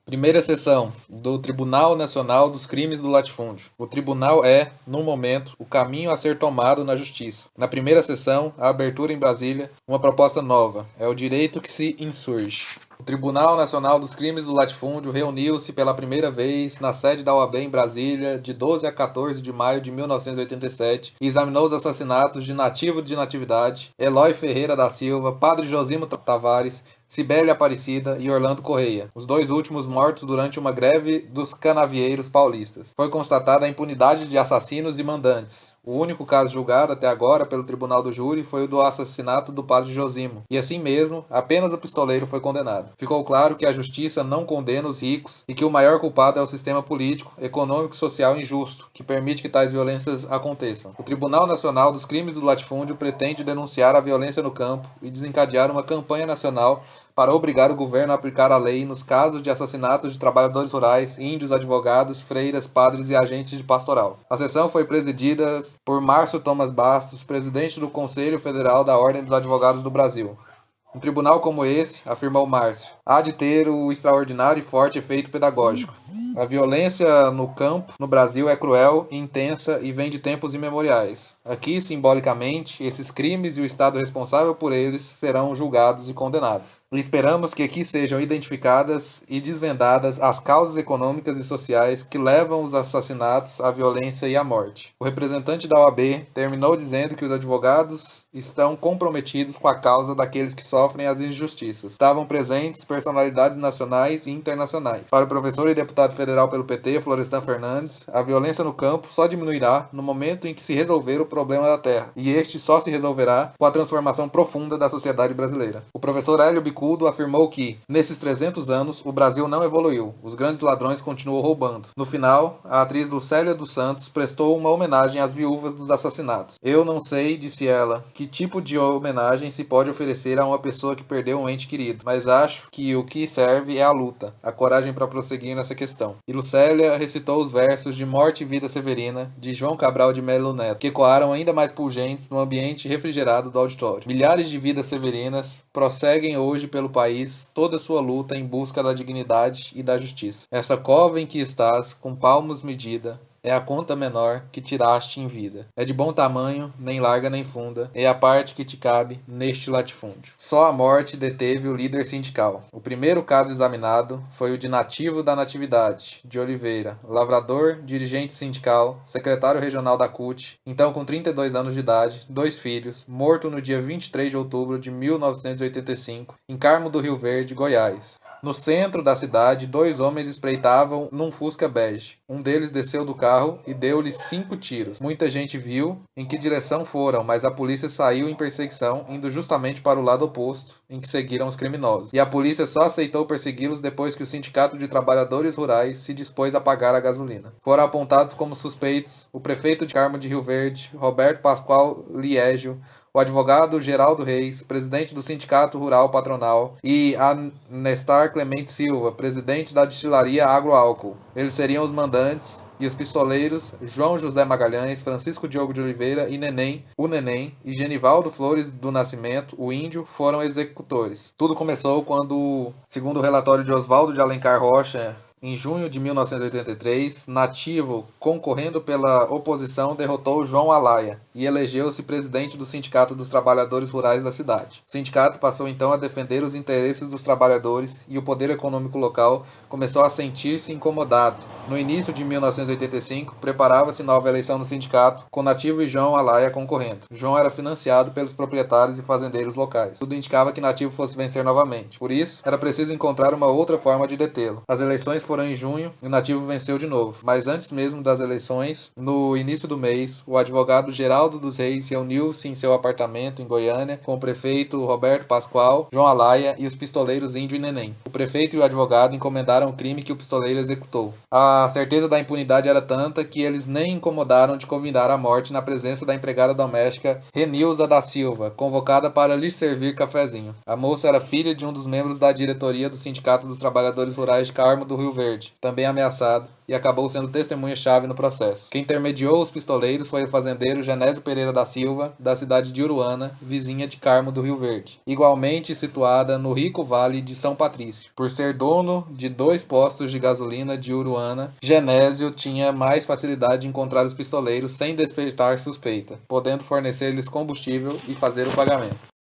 Primeira sessão do Tribunal Nacional dos Crimes do Latifúndio. O tribunal é, no momento, o caminho a ser tomado na justiça. Na primeira sessão, a abertura em Brasília, uma proposta nova. É o direito que se insurge. O Tribunal Nacional dos Crimes do Latifúndio reuniu-se pela primeira vez na sede da OAB em Brasília, de 12 a 14 de maio de 1987, e examinou os assassinatos de Nativo de Natividade, Eloy Ferreira da Silva, Padre Josimo Tavares, Cibele Aparecida e Orlando Correia, os dois últimos mortos durante uma greve dos canavieiros paulistas. Foi constatada a impunidade de assassinos e mandantes. O único caso julgado até agora pelo Tribunal do Júri foi o do assassinato do padre Josimo, e assim mesmo, apenas o pistoleiro foi condenado. Ficou claro que a justiça não condena os ricos e que o maior culpado é o sistema político, econômico e social injusto, que permite que tais violências aconteçam. O Tribunal Nacional dos Crimes do Latifúndio pretende denunciar a violência no campo e desencadear uma campanha nacional para obrigar o governo a aplicar a lei nos casos de assassinatos de trabalhadores rurais, índios, advogados, freiras, padres e agentes de pastoral. A sessão foi presidida por Márcio Thomas Bastos, presidente do Conselho Federal da Ordem dos Advogados do Brasil. Um tribunal como esse, afirmou Márcio, há de ter o extraordinário e forte efeito pedagógico. A violência no campo, no Brasil, é cruel, intensa e vem de tempos imemoriais. Aqui, simbolicamente, esses crimes e o Estado responsável por eles serão julgados e condenados. E esperamos que aqui sejam identificadas e desvendadas as causas econômicas e sociais que levam os assassinatos, à violência e à morte. O representante da OAB terminou dizendo que os advogados estão comprometidos com a causa daqueles que sofrem as injustiças. Estavam presentes personalidades nacionais e internacionais. Para o professor e deputado federal pelo PT, Florestan Fernandes, a violência no campo só diminuirá no momento em que se resolver o problema da terra, e este só se resolverá com a transformação profunda da sociedade brasileira. O professor Hélio Bicudo afirmou que, nesses 300 anos, o Brasil não evoluiu, os grandes ladrões continuam roubando. No final, a atriz Lucélia dos Santos prestou uma homenagem às viúvas dos assassinatos. Eu não sei, disse ela, que tipo de homenagem se pode oferecer a uma pessoa que perdeu um ente querido, mas acho que o que serve é a luta, a coragem para prosseguir nessa questão. E Lucélia recitou os versos de Morte e Vida Severina, de João Cabral de Melo Neto, que ecoaram ainda mais pungentes no ambiente refrigerado do auditório. Milhares de vidas severinas prosseguem hoje pelo país toda sua luta em busca da dignidade e da justiça. Essa cova em que estás, com palmos medida, é a conta menor que tiraste em vida. É de bom tamanho, nem larga nem funda, é a parte que te cabe neste latifúndio. Só a morte deteve o líder sindical. O primeiro caso examinado foi o de Nativo da Natividade, de Oliveira, lavrador, dirigente sindical, secretário regional da CUT, então com 32 anos de idade, 2 filhos, morto no dia 23 de outubro de 1985, em Carmo do Rio Verde, Goiás. No centro da cidade, 2 homens espreitavam num Fusca bege. Um deles desceu do carro e deu-lhe 5 tiros. Muita gente viu em que direção foram, mas a polícia saiu em perseguição, indo justamente para o lado oposto, em que seguiram os criminosos. E a polícia só aceitou persegui-los depois que o Sindicato de Trabalhadores Rurais se dispôs a pagar a gasolina. Foram apontados como suspeitos o prefeito de Carmo de Rio Verde, Roberto Pascoal Liégio, o advogado Geraldo Reis, presidente do Sindicato Rural Patronal, e a Nestar Clemente Silva, presidente da destilaria Agroálcool. Eles seriam os mandantes, e os pistoleiros João José Magalhães, Francisco Diogo de Oliveira e o Neném, e Genivaldo Flores do Nascimento, o Índio, foram executores. Tudo começou quando, segundo o relatório de Oswaldo de Alencar Rocha, em junho de 1983, Nativo, concorrendo pela oposição, derrotou João Alaia e elegeu-se presidente do Sindicato dos Trabalhadores Rurais da cidade. O sindicato passou então a defender os interesses dos trabalhadores e o poder econômico local começou a sentir-se incomodado. No início de 1985, preparava-se nova eleição no sindicato, com Nativo e João Alaia concorrendo. João era financiado pelos proprietários e fazendeiros locais. Tudo indicava que Nativo fosse vencer novamente. Por isso, era preciso encontrar uma outra forma de detê-lo. As eleições foram em junho e o Nativo venceu de novo. Mas antes mesmo das eleições, no início do mês, o advogado Geraldo dos Reis reuniu-se em seu apartamento em Goiânia com o prefeito Roberto Pascoal, João Alaia e os pistoleiros Índio e Neném. O prefeito e o advogado encomendaram o crime que o pistoleiro executou. A certeza da impunidade era tanta que eles nem incomodaram de convidar a morte na presença da empregada doméstica Renilza da Silva, convocada para lhes servir cafezinho. A moça era filha de um dos membros da diretoria do Sindicato dos Trabalhadores Rurais de Carmo do Rio Verde, também ameaçado, e acabou sendo testemunha-chave no processo. Quem intermediou os pistoleiros foi o fazendeiro Genésio Pereira da Silva, da cidade de Uruana, vizinha de Carmo do Rio Verde, igualmente situada no rico vale de São Patrício. Por ser dono de 2 postos de gasolina de Uruana, Genésio tinha mais facilidade de encontrar os pistoleiros sem despertar suspeita, podendo fornecer-lhes combustível e fazer o pagamento.